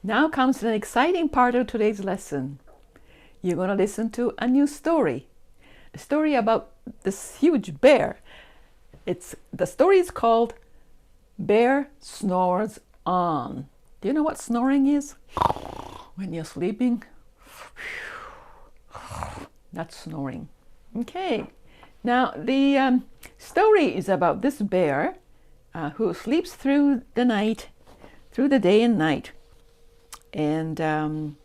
Now comes an exciting part of today's lesson. You're going to listen to a new story. A story about this huge bear. The story is called Bear Snores On. Do you know what snoring is? When you're sleeping, that's snoring. Okay. Now the story is about this bear who sleeps through the night, through the day and night. And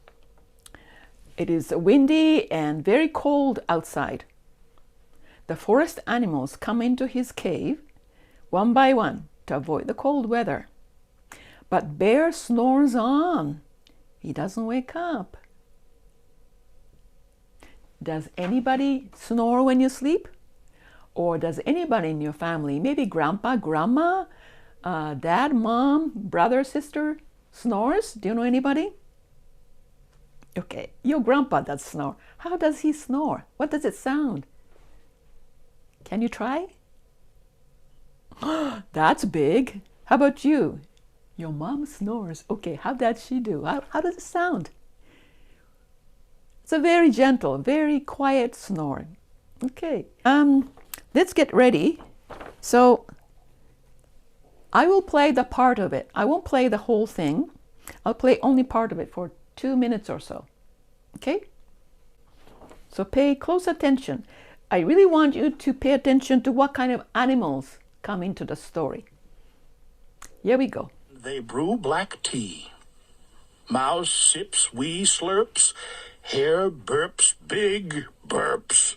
it is windy and very cold outside. The forest animals come into his cave one by one to avoid the cold weather. But Bear snores on. He doesn't wake up. Does anybody snore when you sleep? Or does anybody in your family, maybe grandpa, grandma, dad, mom, brother, sister, snores? Do you know anybody? Okay, your grandpa does snore. How does he snore? What does it sound? Can you try? That's big. How about you? Your mom snores. Okay, how does she do? How does it sound? It's a very gentle, very quiet snore. Okay, let's get ready. So I will play the part of it. I won't play the whole thing. I'll play only part of it for 2 minutes or so. Okay? So pay close attention. I really want you to pay attention to what kind of animals come into the story. Here we go. They brew black tea. Mouse sips wee slurps. Hare burps big burps.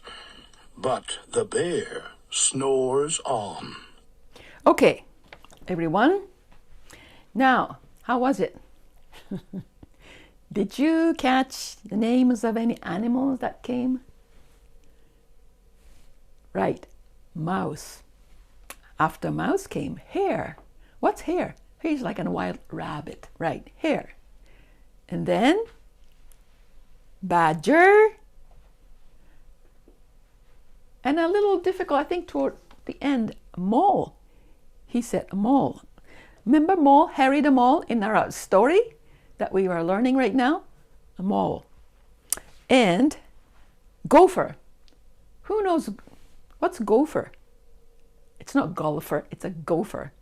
But the bear snores on. Okay, everyone. Now, how was it? Did you catch the names of any animals that came? Right, mouse. After mouse came hare. What's hare? Hare's like a wild rabbit, right? Hare. And then badger. And a little difficult, I think, toward the end, mole. He said mole. Remember mole, Harry the mole in our story that we are learning right now? A mole. And gopher. Who knows what's gopher? It's not golfer, it's a gopher.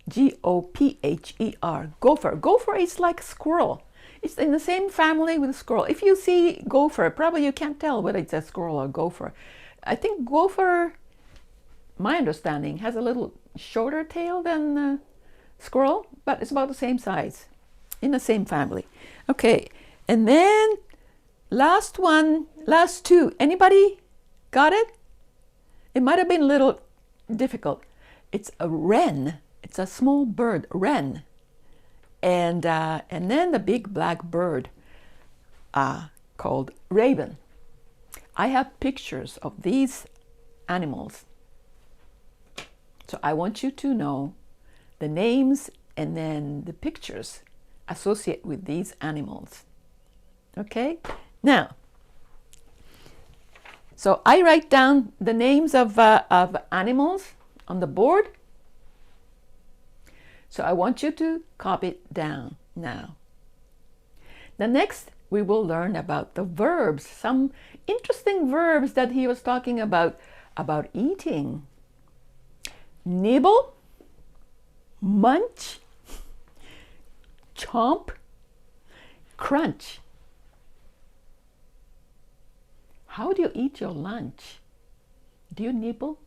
Gopher. Gopher. Gopher is like squirrel. It's in the same family with a squirrel. If you see gopher, probably you can't tell whether it's a squirrel or gopher. I think gopher, my understanding, has a little shorter tail than squirrel, but it's about the same size, in the same family. Okay, and then last two. Anybody got it? It might have been a little difficult. It's a wren. It's a small bird, wren. And then the big black bird called raven. I have pictures of these animals. So I want you to know the names and then the pictures associated with these animals. Okay? Now, so I write down the names of animals on the board. So I want you to copy it down now. The next, we will learn about the verbs, some interesting verbs that he was talking about eating. Nibble, munch, chomp, crunch. How do you eat your lunch? Do you nibble?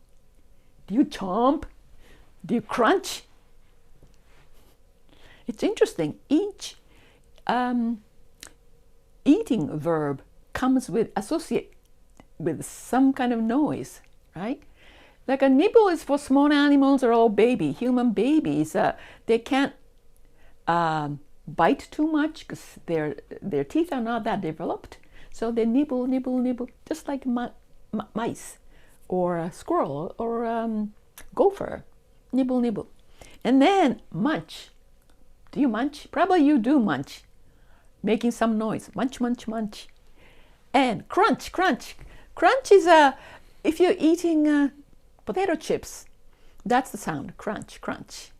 Do you chomp? Do you crunch? It's interesting. Each eating verb comes with associate with some kind of noise, right? Like a nibble is for small animals or all human babies. They can't bite too much because their teeth are not that developed. So they nibble, nibble, nibble, just like mice or a squirrel or gopher. Nibble, nibble. And then munch. Do you munch? Probably you do munch. Making some noise. Munch, munch, munch. And crunch, crunch. Crunch is if you're eating potato chips, that's the sound. Crunch, crunch.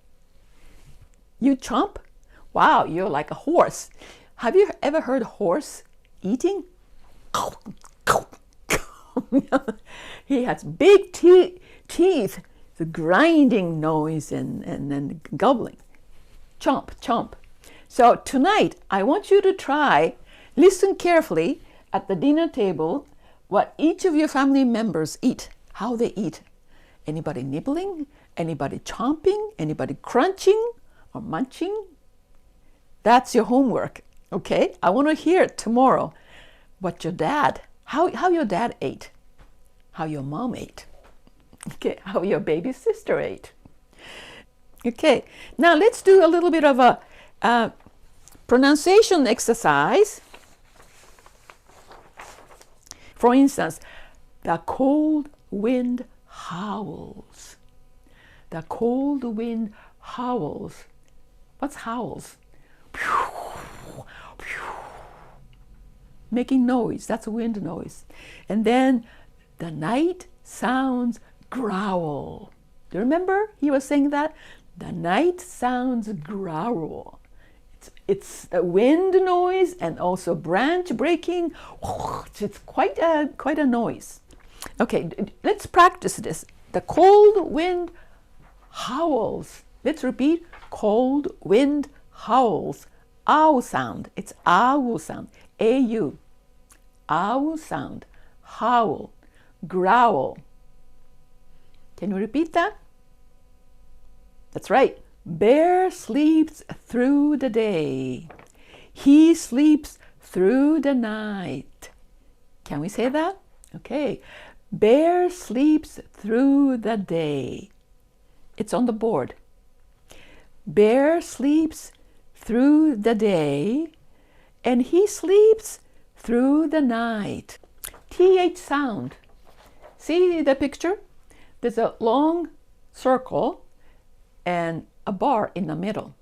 You chomp? Wow, you're like a horse. Have you ever heard a horse eating? He has big teeth, the grinding noise and gobbling. Chomp, chomp. So tonight, I want you to try, listen carefully at the dinner table, what each of your family members eat, how they eat. Anybody nibbling? Anybody chomping? Anybody crunching or munching? That's your homework, okay? I want to hear it tomorrow. What your dad, how your dad ate, how your mom ate, okay, how your baby sister ate. Okay, now let's do a little bit of a pronunciation exercise. For instance, the cold wind howls. The cold wind howls. What's howls? Making noise, that's a wind noise. And then the night sounds growl. Do you remember he was saying that? The night sounds growl. It's a wind noise and also branch breaking. It's quite a noise. Okay, let's practice this. The cold wind howls. Let's repeat. Cold wind howls. Ow sound. It's owl sound. A-U. Owl sound. Howl. Growl. Can you repeat that? That's right. Bear sleeps through the day. He sleeps through the night. Can we say that? Okay. Bear sleeps through the day. It's on the board. Bear sleeps through the day, and he sleeps through the night. TH sound. See the picture? There's a long circle and a bar in the middle.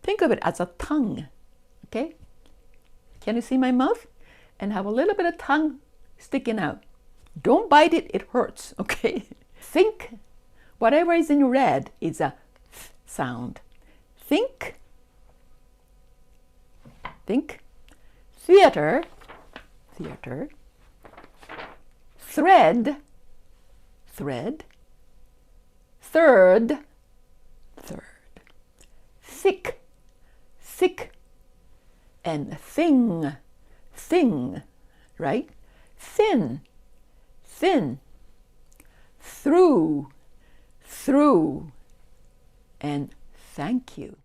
Think of it as a tongue, okay? Can you see my mouth? And have a little bit of tongue sticking out. Don't bite it, it hurts, okay? Think, whatever is in red is a th sound. Think, think, theater, theater, thread, thread, third, third, thick, thick, and thing, thing, right? Thin, thin, through, through, and thank you.